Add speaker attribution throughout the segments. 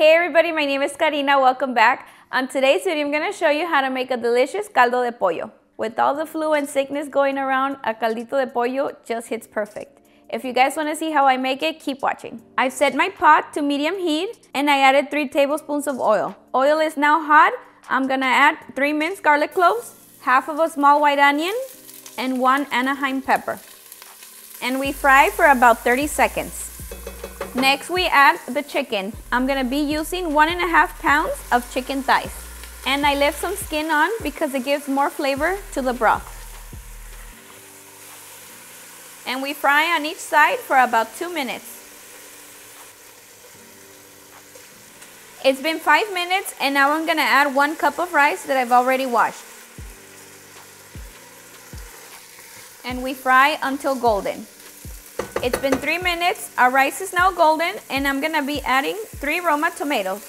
Speaker 1: Hey everybody, my name is Karina. Welcome back. On today's video, I'm going to show you how to make a delicious caldo de pollo. With all the flu and sickness going around, a caldito de pollo just hits perfect. If you guys want to see how I make it, keep watching. I've set my pot to medium heat and I added 3 tablespoons of oil. Oil is now hot. I'm going to add 3 minced garlic cloves, half of a small white onion, and 1 Anaheim pepper. And we fry for about 30 seconds. Next, we add the chicken. I'm gonna be using 1.5 pounds of chicken thighs. And I left some skin on because it gives more flavor to the broth. And we fry on each side for about 2 minutes. It's been 5 minutes and now I'm gonna add 1 cup of rice that I've already washed. And we fry until golden. It's been 3 minutes, our rice is now golden, and I'm gonna be adding 3 Roma tomatoes.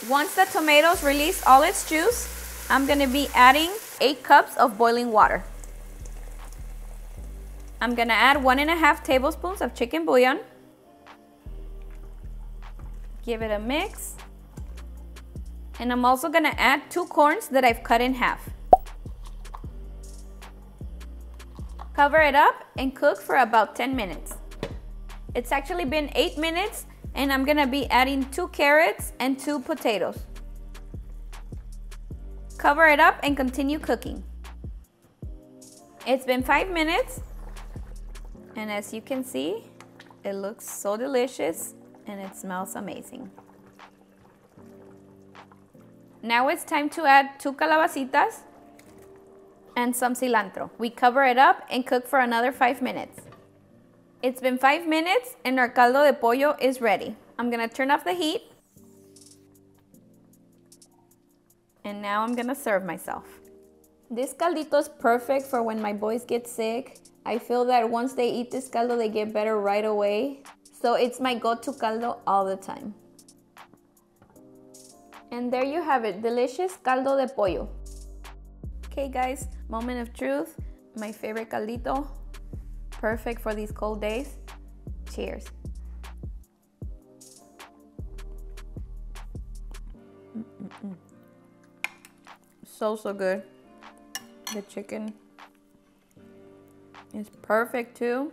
Speaker 1: Once the tomatoes release all its juice, I'm gonna be adding 8 cups of boiling water. I'm gonna add 1.5 tablespoons of chicken bouillon. Give it a mix. And I'm also gonna add 2 corns that I've cut in half. Cover it up and cook for about 10 minutes. It's actually been 8 minutes and I'm gonna be adding 2 carrots and 2 potatoes. Cover it up and continue cooking. It's been 5 minutes and as you can see, it looks so delicious and it smells amazing. Now it's time to add 2 calabacitas and some cilantro. We cover it up and cook for another 5 minutes. It's been 5 minutes and our caldo de pollo is ready. I'm gonna turn off the heat. And now I'm gonna serve myself. This caldito is perfect for when my boys get sick. I feel that once they eat this caldo, they get better right away. So it's my go-to caldo all the time. And there you have it, delicious caldo de pollo. Okay guys, moment of truth, my favorite caldito, perfect for these cold days. Cheers. So good. The chicken is perfect too.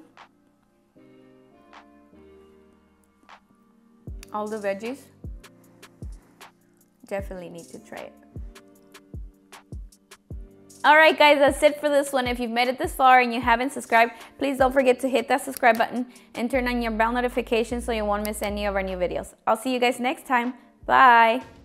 Speaker 1: All the veggies, definitely need to try it. Alright guys, that's it for this one. If you've made it this far and you haven't subscribed, please don't forget to hit that subscribe button and turn on your bell notifications so you won't miss any of our new videos. I'll see you guys next time. Bye!